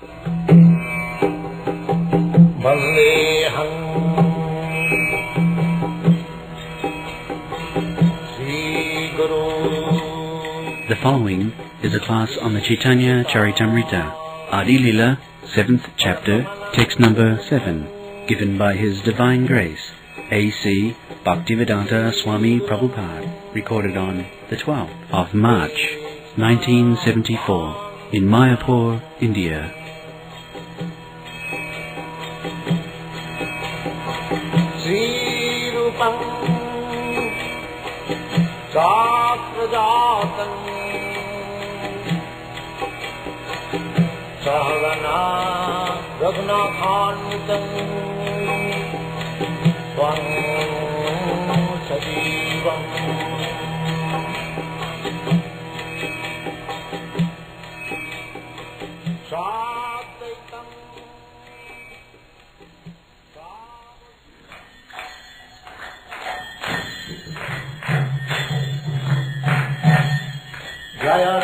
The following is a class on the Chaitanya Charitamrita, Adi-Lila, 7th chapter, text number 7, given by His Divine Grace, A.C. Bhaktivedanta Swami Prabhupada, recorded on the 12th of March, 1974, in Mayapur, India. Sahagana Raghunathanvitam Swam Sajivam Sadvaitam Jaya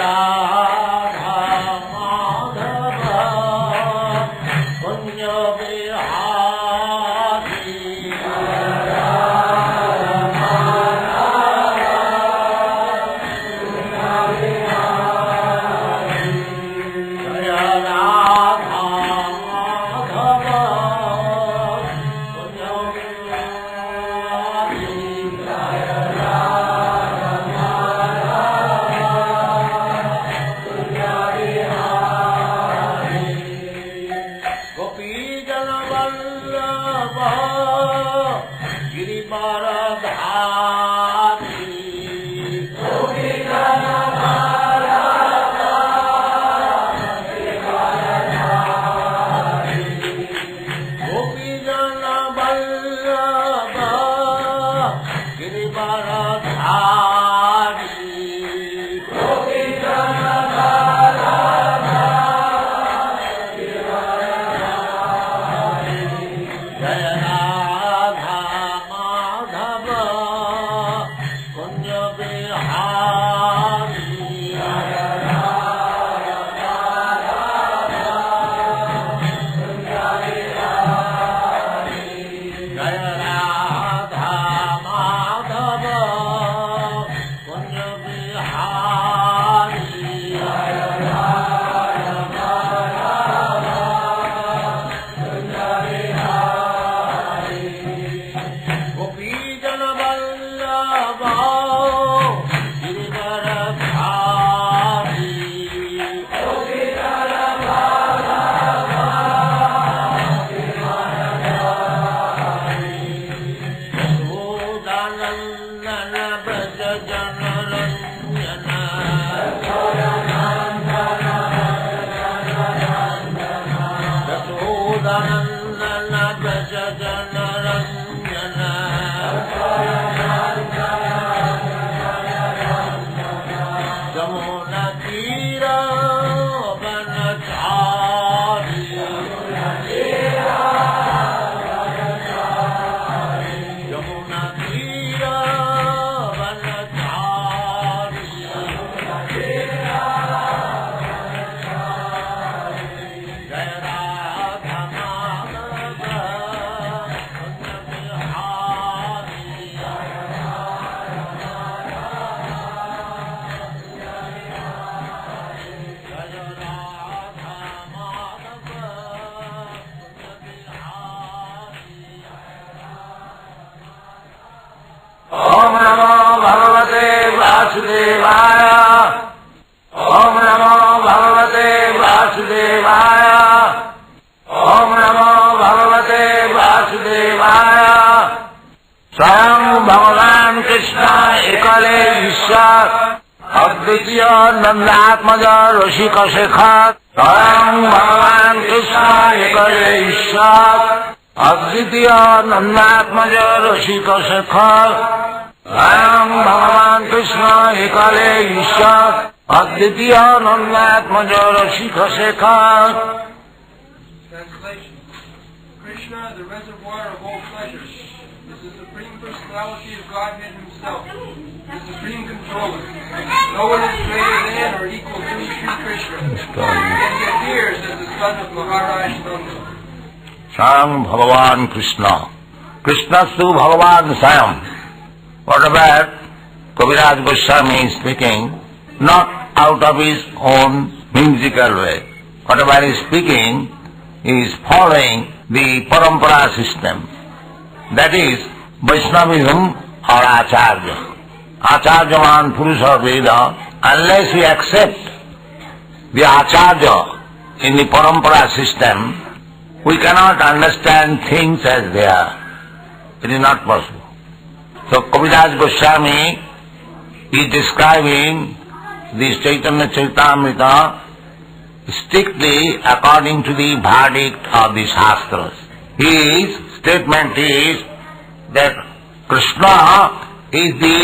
नंदात्मजा ऋषिक शेखर स्वयं भगवान कृष्ण एकले ईश्वर अद्वितीय नंदात्मज ऋषिक शेखर स्वयं भगवान कृष्ण एकले ईश्वर अद्वितीय नंदात्मज ऋषिक Shekhar. Krishna, the reservoir of all pleasures, is the Supreme Personality of Godhead Himself, the Supreme Controller. No one is greater than or equal to Sri Krishna. He appears as the son of Maharaja Nanda. Swayam Bhagavan Krishna. Krishnastu Bhagavan Swayam. Whatever Kaviraja Gosvami is speaking, not out of his own whimsical way. Whatever he is speaking, he is following the parampara system. That is Vaishnavism or Acharya. Acharyaman Purusha Veda, unless we accept the Acharya in the parampara system, we cannot understand things as they are. It is not possible. So Kaviraja Goswami is describing this Chaitanya Charitamrita strictly according to the verdict of the Shastras. His statement is that Krishna is the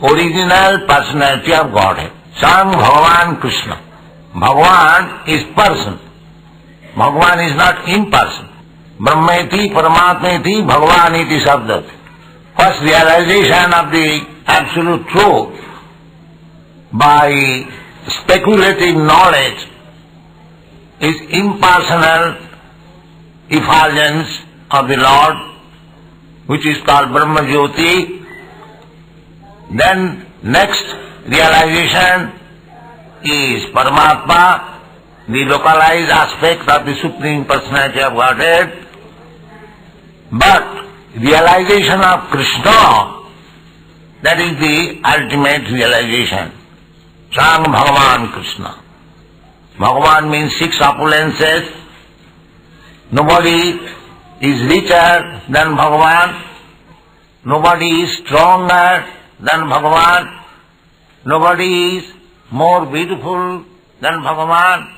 original personality of Godhead. Sam Bhagavan Krishna. Bhagavan is person. Bhagavan is not imperson. Brahmeti, Paramatmeti, Bhagavan iti sabdati. First realization of the absolute truth by speculative knowledge is impersonal effulgence of the Lord, which is called Brahma Jyoti. Then next realization is Paramatma, the localized aspect of the Supreme Personality of Godhead. But realization of Krishna, that is the ultimate realization. Swayam Bhagavan Krishna. Bhagavan means six opulences. Nobody is richer than Bhagavan. Nobody is stronger than Bhagavan. Nobody is more beautiful than Bhagavan.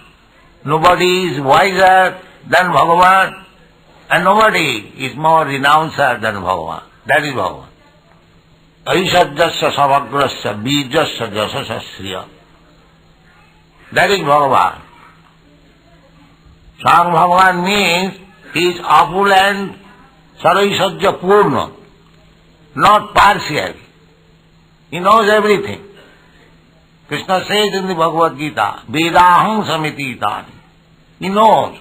Nobody is wiser than Bhagavan. And nobody is more renouncer than Bhagavan. That is Bhagavan. Aishajyasya savagrasya bijasya jasasya sriya. That is Bhagavan. Swayam Bhagavan means he is opulent, saraisajya purna, not partial. He knows everything. Krishna says in the Bhagavad Gita, Vedaham samititani. He knows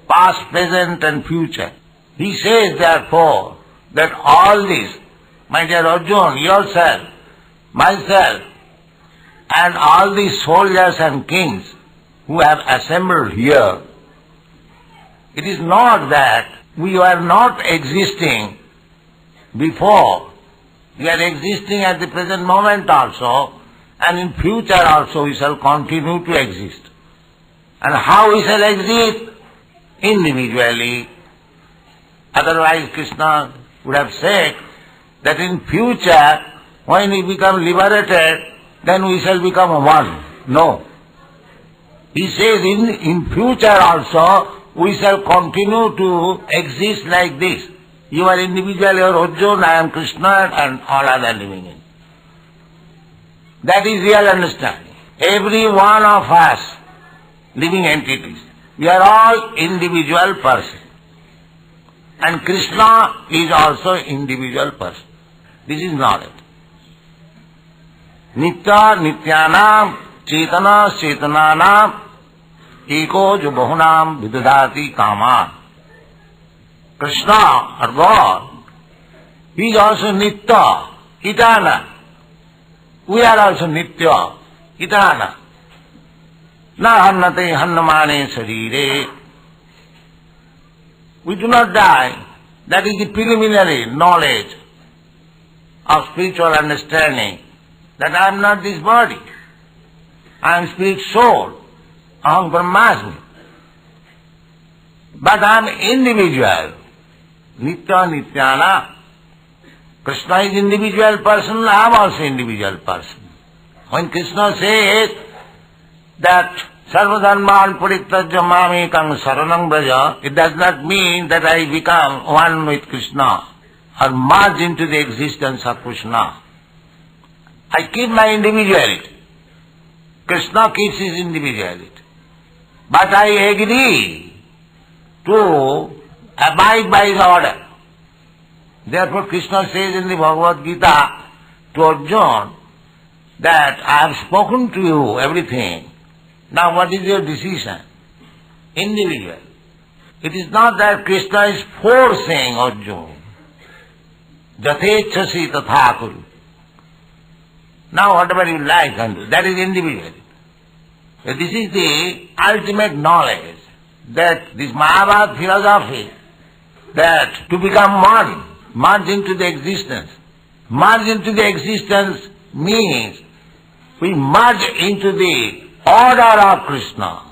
past, present and future. He says therefore that all this, my dear Arjuna, yourself, myself, and all these soldiers and kings who have assembled here, it is not that we were not existing before. We are existing at the present moment also, and in future also we shall continue to exist. And how we shall exist? Individually. Otherwise Krishna would have said that in future, when we become liberated, then we shall become one. No. He says in future also, we shall continue to exist like this. You are individual, you are Arjuna, I am Krishna, and all other living entities. That is real understanding. Every one of us, living entities, we are all individual persons. And Krishna is also individual person. This is knowledge. Nitya nityanam chetana chetananam eko jo bahunam vidadati kaman. Krishna or God, he is also nitya, eternal. We are also nitya, eternal. Na hannate hannamane sarire. We do not die. That is the preliminary knowledge of spiritual understanding, that I am not this body. I am spirit soul. Aham Brahmasmi. But I am individual. Nitya Nityana. Krishna is individual person, I am also individual person. When Krishna says that Sarvadharman Parityajya Mamekam Saranam Braja, it does not mean that I become one with Krishna or merge into the existence of Krishna. I keep my individuality. Krishna keeps his individuality. But I agree to abide by his order. Therefore Krishna says in the Bhagavad Gita to Arjuna that I have spoken to you everything. Now what is your decision? individual. It is not that Krishna is forcing Arjuna. Jathechasi tatha kuru. Now whatever you like and do, that is individual. So this is the ultimate knowledge, that this Mahabharata philosophy, that to become one, merge into the existence. Merge into the existence means we merge into the order of Krishna.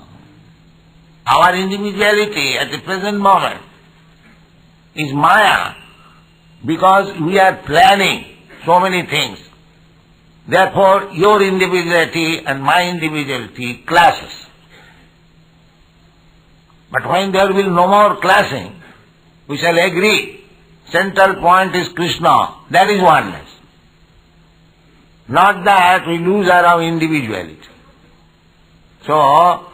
Our individuality at the present moment is Maya, because we are planning so many things. Therefore, your individuality and my individuality clashes. But when there will be no more clashing, we shall agree. Central point is Krishna. That is oneness. Not that we lose our individuality. So,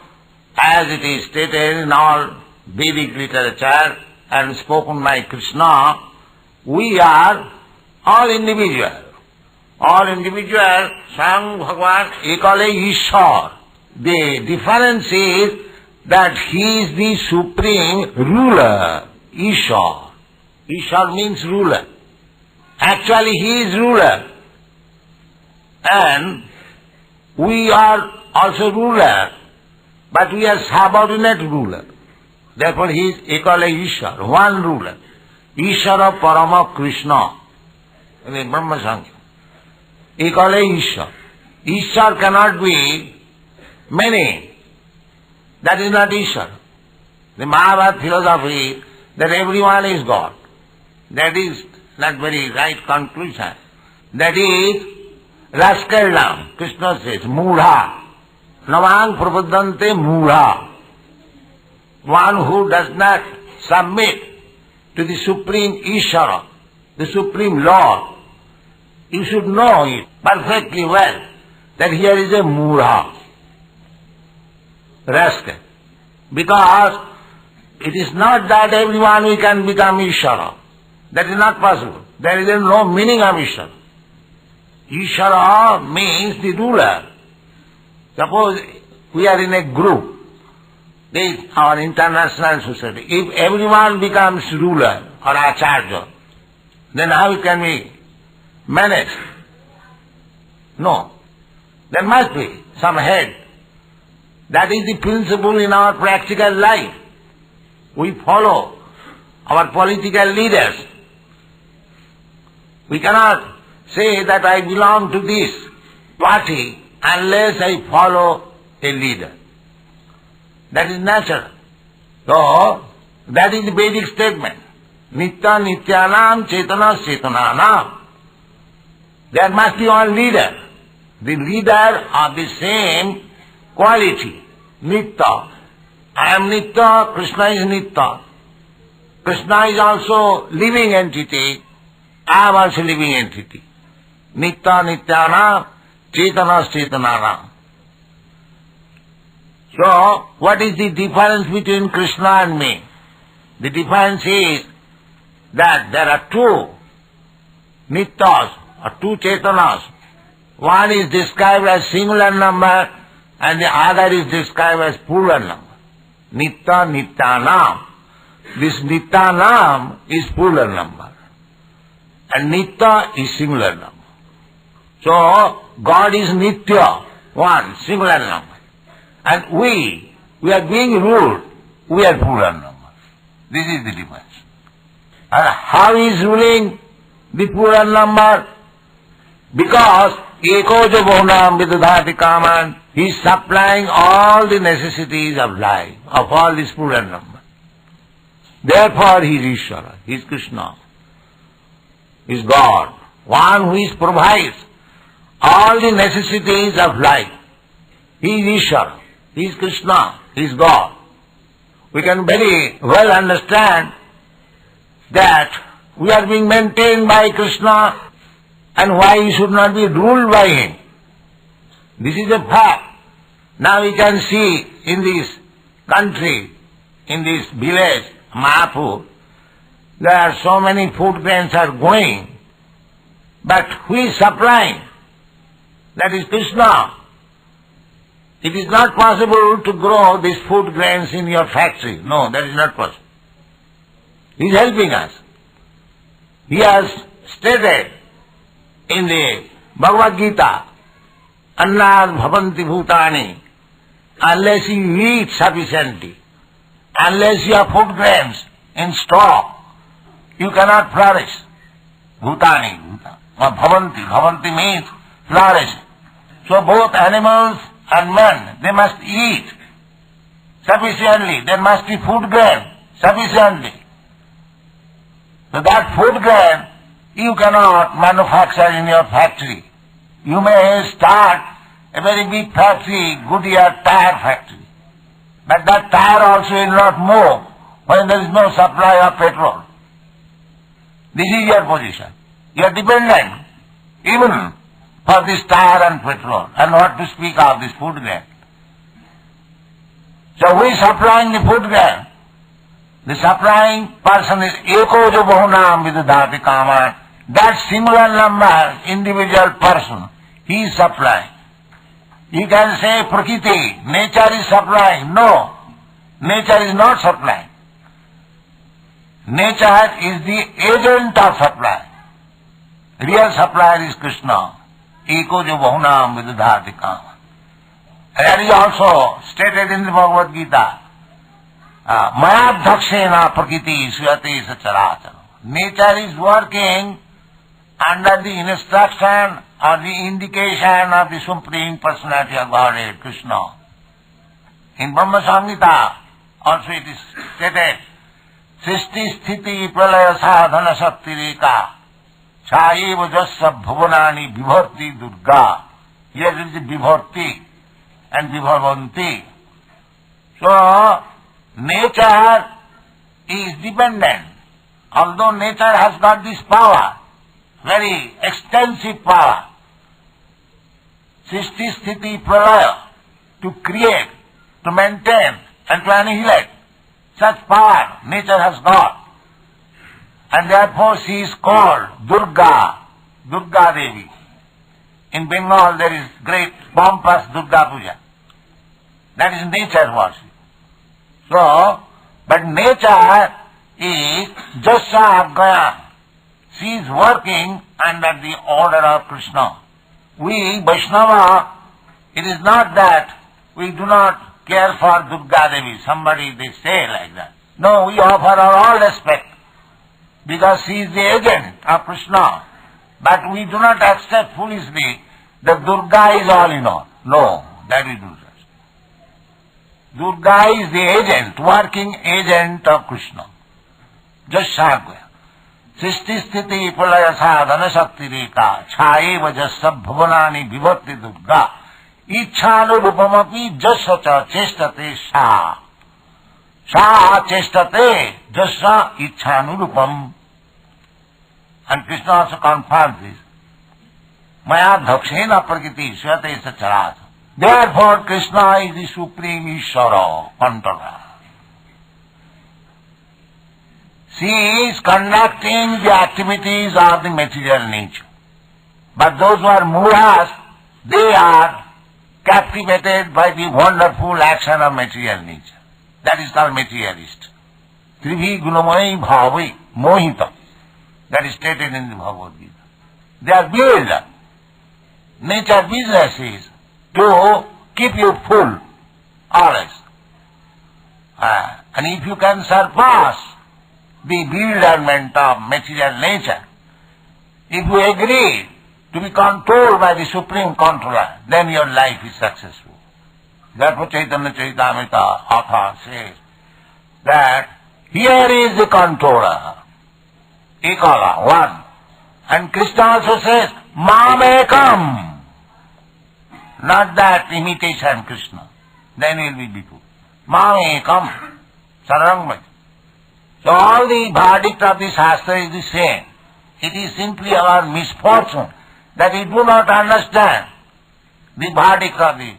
as it is stated in all Vedic literature and spoken by Krishna, we are all individual. All individual, Swayam Bhagavan Ekale Ishwar. The difference is that he is the supreme ruler, Ishwar. Ishwar means ruler. Actually he is ruler. And we are also ruler, but we are subordinate ruler. Therefore he is Ekale Ishwar, one ruler. Ishwara Parama Krishna. In the Brahma Sankhya. Ekale Ishwar. Ishwar cannot be many. That is not Ishwar. The Mahabharata philosophy that everyone is God. That is not very right conclusion. That is rascaldom. Krishna says, Mudha. Namang prapadante Mudha. One who does not submit to the Supreme Ishvara, the Supreme Lord. You should know it perfectly well that here is a Mudha. Rascal. Because it is not that everyone we can become Ishvara. That is not possible. There is no meaning of Ishvara. Ishvara means the ruler. Suppose we are in a group, this is our international society. If everyone becomes ruler or acharya, then how can we manage? No. There must be some head. That is the principle in our practical life. We follow our political leaders. We cannot say that I belong to this party unless I follow a leader. That is natural. So, that is the Vedic statement. Nitya nityanam chetana chetananam. There must be one leader. The leader of the same quality. Nitya. I am Nitya, Krishna is Nitya. Krishna is also living entity. I am also living entity. Nitya nityanam chetana chetananam. So, what is the difference between Krishna and me? The difference is that there are two nityas, or two chetanas. One is described as singular number and the other is described as plural number. Nitya, nityanam. This nityanam is plural number and nitya is singular number. So, God is nitya, one, singular number. And we are being ruled, we are plural number. This is the difference. And how is ruling the plural number? Because ekoja bhunam vidadhati kaman, he is supplying all the necessities of life, of all this plural number. Therefore he is Ishvara, he is Krishna, he is God, one who provides all the necessities of life. He is Ishvara. He is Krishna, he is God. We can very well understand that we are being maintained by Krishna and why we should not be ruled by him. This is a fact. Now we can see in this country, in this village, Mayapur, there are so many food grains are going, but who is supplying? That is Krishna. It is not possible to grow these food grains in your factory. No, that is not possible. He is helping us. He has stated in the Bhagavad Gita, Annad bhavanti bhutani, unless you eat sufficiently, unless you have food grains in stock, you cannot flourish. Bhutani, or bhavanti. Bhavanti means flourish. So both animals and men, they must eat sufficiently. There must be food grain sufficiently. So that food grain you cannot manufacture in your factory. You may start a very big factory, Goodyear tire factory. But that tire also will not move when there is no supply of petrol. This is your position. You are dependent even for this tire and petrol, and what to speak of this food grain. So who is supplying the food grain? The supplying person is eko jo bahunam vidadhati kaman. That similar number, individual person, he is supplying. You can say Prakriti, nature is supplying. No, nature is not supplying. Nature is the agent of supply. Real supplier is Krishna. Eko jo bahunam vidadhati kaman. That is also stated in the Bhagavad Gita. Mayapur prakriti suyate sacharacha. Nature is working under the instruction or the indication of the Supreme Personality of Godhead, Krishna. In Brahma Samhita also it is stated, Srishti sthiti pralaya sadhana shaktireka chaiva jasya bhuvanani vibharti durga. Here it is vibharti and vibhavanti. So, nature is dependent. Although nature has got this power, very extensive power, Srishti Sthiti Pralaya, to create, to maintain and to annihilate, such power nature has got. And therefore she is called Durga, Durga Devi. In Bengal there is great pompous Durga Puja. That is nature worship. So, but nature is Jasya Agaya. She is working under the order of Krishna. We, Vaishnava, it is not that we do not care for Durga Devi. Somebody, they say like that. No, we offer her all respect because she is the agent of Krishna. But we do not accept foolishly that Durga is all in all. No, that we do not. Durga is the agent, working agent of Krishna. Jasya. Srishti sthiti pralaya sadhana shakti reka chaiva jasya bhuvanani vibharti durga ichhanurupamapi jasya cha chestate sa. Sa chestate jasya ichhanurupam. And Krishna also confirms this. Maya dhakshena prakriti swate sacharaja. Therefore Krishna is the Supreme Ishvara, controller. She is conducting the activities of the material nature. But those who are mulas, they are captivated by the wonderful action of material nature. That is called materialist. Tribhi gunamayi bhavi mohita. That is stated in the Bhagavad Gita. They are built. Nature business is to keep you full always. And if you can surpass the bewilderment of material nature, if you agree to be controlled by the Supreme Controller, then your life is successful. Therefore Chaitanya Charitamrita author says that here is the controller, Ekala, one. And Krishna also says, Mamekam. Not that imitation Krishna. Then will be people. Mamekam. Sarangmati. So all the verdict of the Shastra is the same. It is simply our misfortune that we do not understand the verdict of the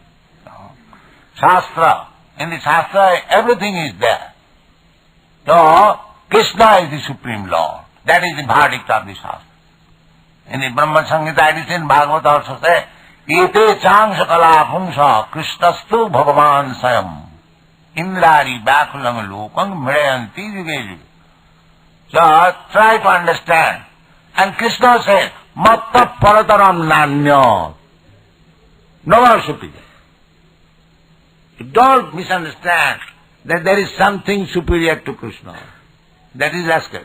Shastra. In the Shastra everything is there. So Krishna is the Supreme Lord. That is the verdict of the Shastra. In the Brahma Samhita it is in Bhagavad also say, Ete chang sakala pumsa Krishnastu Bhagavan Sayam Indrari Bakulang Lokang Mrayanti Yuge. So try to understand. And Krishna says, Matta Parataram Nanya. No more superior. You don't misunderstand that there is something superior to Krishna. That is rascal.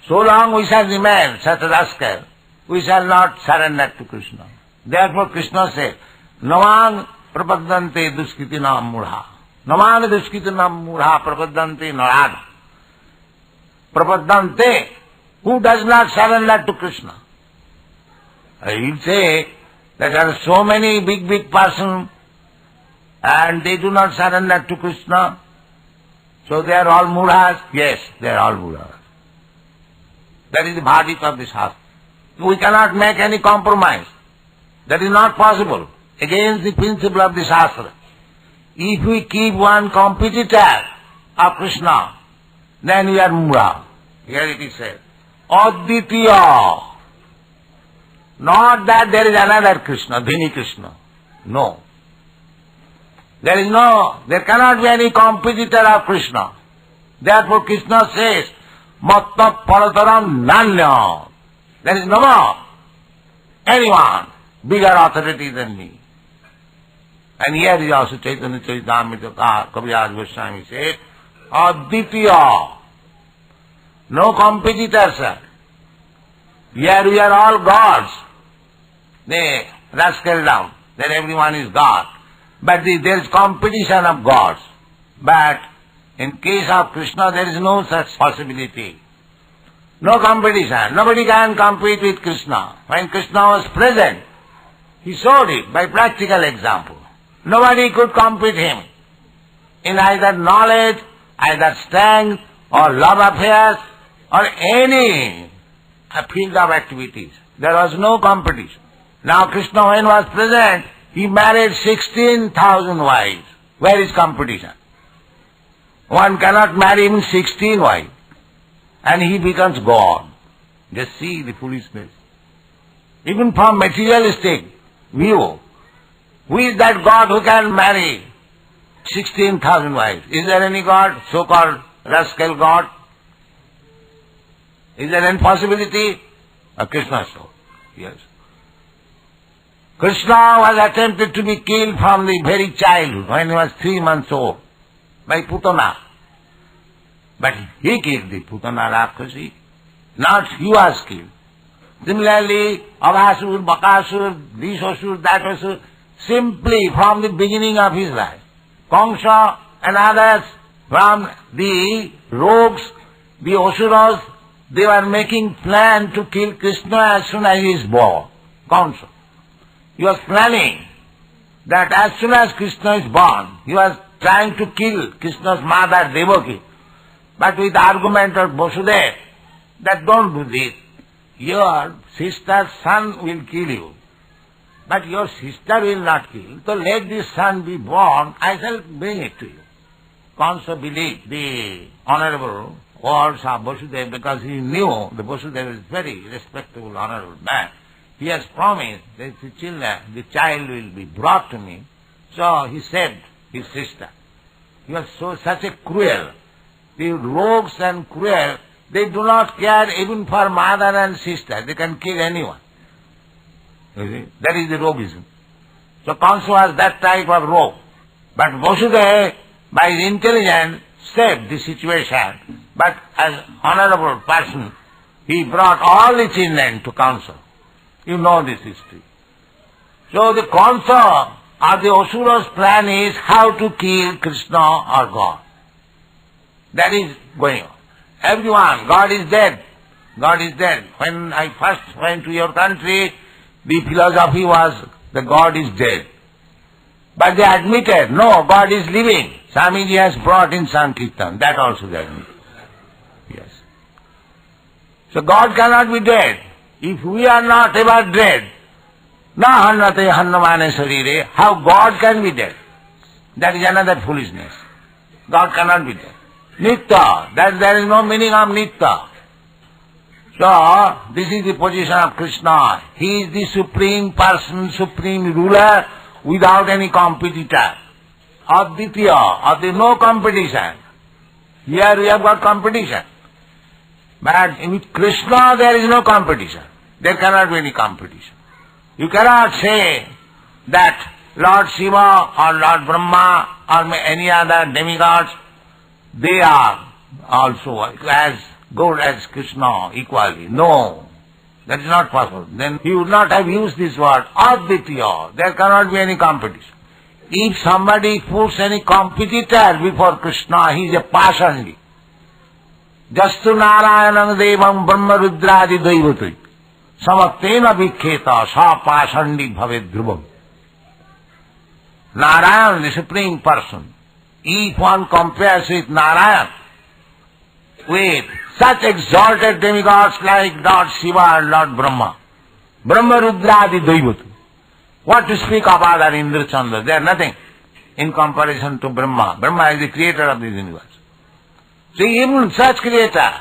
So long we shall remain such a rascal, we shall not surrender to Krishna. Therefore Krishna says, Namang prapadante duskitinam mudha. Namang duskitinam mudha prapadante narad. Prapadante, who does not surrender to Krishna. I will say that there are so many big persons and they do not surrender to Krishna. So they are all mudhas? Yes, they are all mudhas. That is the verdict of this house. We cannot make any compromise. That is not possible. Against the principle of the Shastra. If we keep one competitor of Krishna, then we are mudha. Here it is said. Advitiya. Not that there is another Krishna, Dhini Krishna. No. There cannot be any competitor of Krishna. Therefore Krishna says, Matta Parataram Nanya. There is no more anyone bigger authority than me. And here is also Chaitanya Charitamrita Kaviraja Gosvami said, Advitiya. No competitors, sir. Here we are all gods. They rascal down, that everyone is God. But there is competition of gods. But in case of Krishna, there is no such possibility. No competition. Nobody can compete with Krishna. When Krishna was present, he showed it by practical example. Nobody could compete him in either knowledge, either strength, or love affairs, or any field of activities. There was no competition. Now Krishna, when was present, he married 16,000 wives. Where is competition? One cannot marry even 16 wives. And he becomes God. Just see the foolishness. Even from materialistic view, who is that God who can marry 16,000 wives? Is there any God, so-called rascal God? Is there any possibility? Krishna so. Yes. Krishna was attempted to be killed from the very childhood, when he was 3 months old, by Putana. But he killed the Putana Rakshasi, not he was killed. Similarly, Avasur, Bakasur, this Asur, that Asur, simply from the beginning of his life. Kamsa and others, from the rogues, the Asuras, they were making plan to kill Krishna as soon as he is born. Kamsa. He was planning that as soon as Krishna is born, he was trying to kill Krishna's mother Devaki. But with the argument of Vasudeva, that don't do this. Your sister's son will kill you. But your sister will not kill. So let this son be born, I shall bring it to you. Kamsa believed the honorable words of Vasudeva because he knew the Vasudeva is very respectable, honorable man. He has promised that the child will be brought to me. So he saved his sister. He was such a cruel. The rogues and cruel, they do not care even for mother and sister. They can kill anyone. You see? That is the roguism. So Kamsa was that type of rogue. But Vasudeva, by his intelligence, saved the situation. But as honorable person, he brought all the children to Kamsa. You know this history. So the Kamsa or the Asura's plan is how to kill Krishna or God. That is going on. Everyone, God is dead. God is dead. When I first went to your country, the philosophy was the God is dead. But they admitted, no, God is living. Swamiji has brought in Sankirtan. That also they admitted. Yes. So God cannot be dead. If we are not ever dead, na hannate hannamane sarire, how God can be dead? That is another foolishness. God cannot be dead. Nitya, that there is no meaning of Nitya. So, this is the position of Krishna. He is the Supreme Person, Supreme Ruler, without any competitor. Advitiya, there is no competition. Here we have got competition. But with Krishna there is no competition. There cannot be any competition. You cannot say that Lord Shiva or Lord Brahma or any other demigods, they are also as good as Krishna equally. No, that is not possible. Then he would not have used this word, Advitiya. There cannot be any competition. If somebody puts any competitor before Krishna, he is a Pashandi. Jastu Narayanam Devam Brahma Rudradi Daivatri Samaktena Vikheta Sa Pashandi Bhaved Dhruvam. Narayan, the Supreme Person, if one compares with Narayan, with such exalted demigods like Lord Shiva and Lord Brahma, Brahma Rudradi Daivatri, what to speak of other Indra Chandra? They are nothing in comparison to Brahma. Brahma is the creator of this universe. See, even such creator,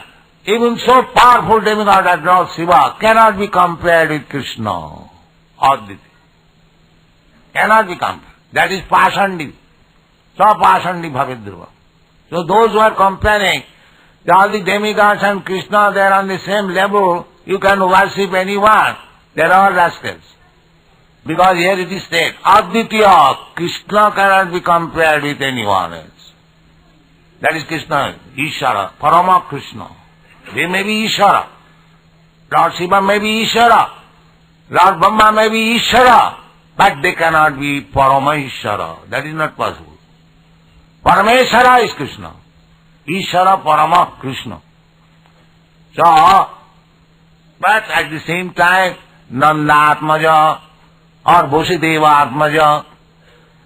even so powerful demigod as Lord Shiva cannot be compared with Krishna. Adviti. Cannot be compared. That is Pashandi. So Pashandi Bhavidruva. So those who are comparing all the demigods and Krishna, they are on the same level, you can worship anyone. They are all rascals. Because here it is said, Advitiya, Krishna cannot be compared with anyone else. That is Krishna, Ishara, Parama Krishna. They may be Ishara. Lord Shiva may be Ishara. Lord Brahma may be Ishara. But they cannot be Parama Ishara. That is not possible. Parameshara is Krishna. Ishara, Parama, Krishna. So, but at the same time, Nandatmaja or Vasudeva Atmaja,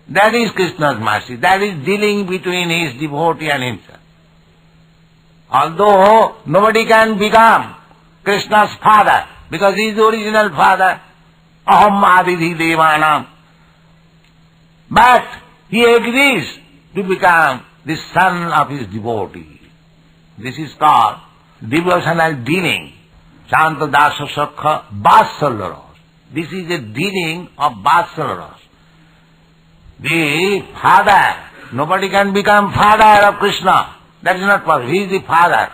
that is Krishna's mercy. That is dealing between his devotee and himself. Although nobody can become Krishna's father, because he is the original father, Aham Adidhi Devanam. But he agrees to become the son of his devotee. This is called devotional dealing. Shanta Dasa Sakha Vatsalya. This is a dealing of Vatsalya. The father, nobody can become father of Krishna. That is not possible. He is the father.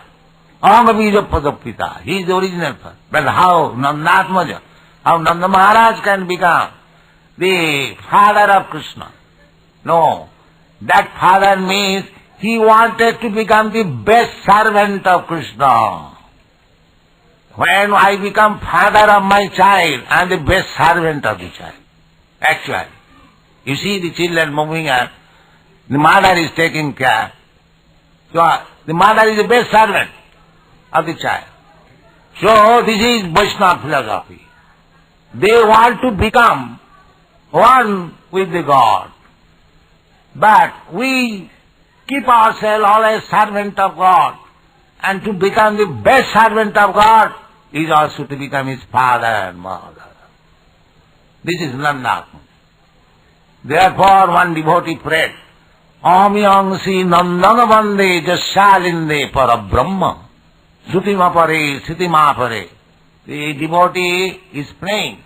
Aham Padapita. He is the original father. But how Nandatmaja, how Nanda Maharaj can become the father of Krishna? No. That father means he wanted to become the best servant of Krishna. When I become father of my child, I am the best servant of the child. Actually, you see the children moving up, the mother is taking care. So the mother is the best servant of the child. So this is Vaishnava philosophy. They want to become one with the God. But we keep ourselves always servant of God. And to become the best servant of God is also to become his father and mother. This is Nandatma. Therefore one devotee prayed, Amyangsi Nandana Vande Jasalinde Para Brahma Sutimapare Sitimapare. The devotee is praying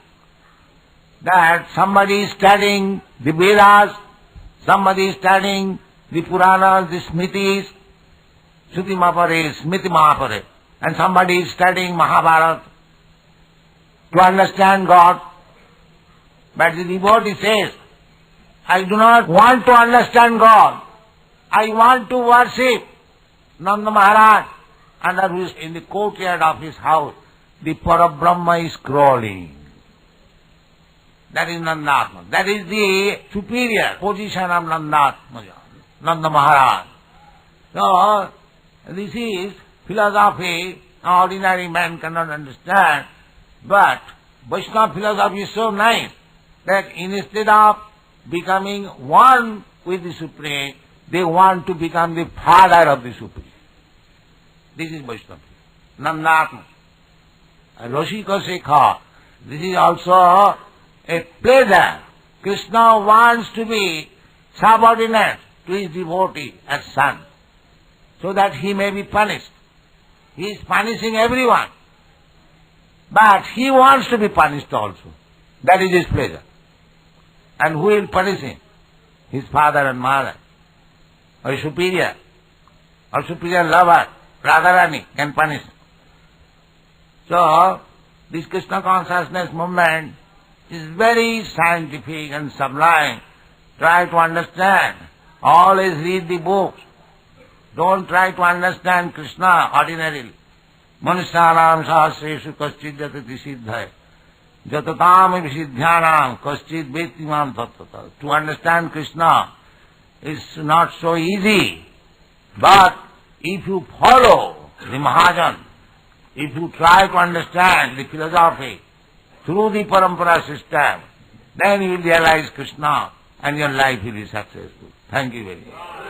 that somebody is studying the Vedas, somebody is studying the Puranas, the Smritis, Sutimapare, Smitimapare, and somebody is studying Mahabharata to understand God. But the devotee says, I do not want to understand God. I want to worship Nanda Maharaj, under whose, in the courtyard of his house, the Parabrahma is crawling. That is Nandatma. That is the superior position of Nandatma, Nanda Maharaj. So, this is philosophy, ordinary man cannot understand, but Vaishnava philosophy is so nice that instead of becoming one with the Supreme, they want to become the father of the Supreme. This is Vaishnava. Nandatma. Rashika Sekha. This is also a pleasure. Krishna wants to be subordinate to his devotee as son, so that he may be punished. He is punishing everyone. But he wants to be punished also. That is his pleasure. And who will punish him? His father and mother, or superior lover, Radharani can punish him. So, this Krishna consciousness movement is very scientific and sublime. Try to understand. Always read the books. Don't try to understand Krishna ordinarily. Manusyanam sahasreshu kaschid jatati siddhaya. Jatatam visidhyanam kaschid vetimam tattata. To understand Krishna is not so easy. But if you follow the Mahajan, if you try to understand the philosophy through the parampara system, then you will realize Krishna and your life will be successful. Thank you very much.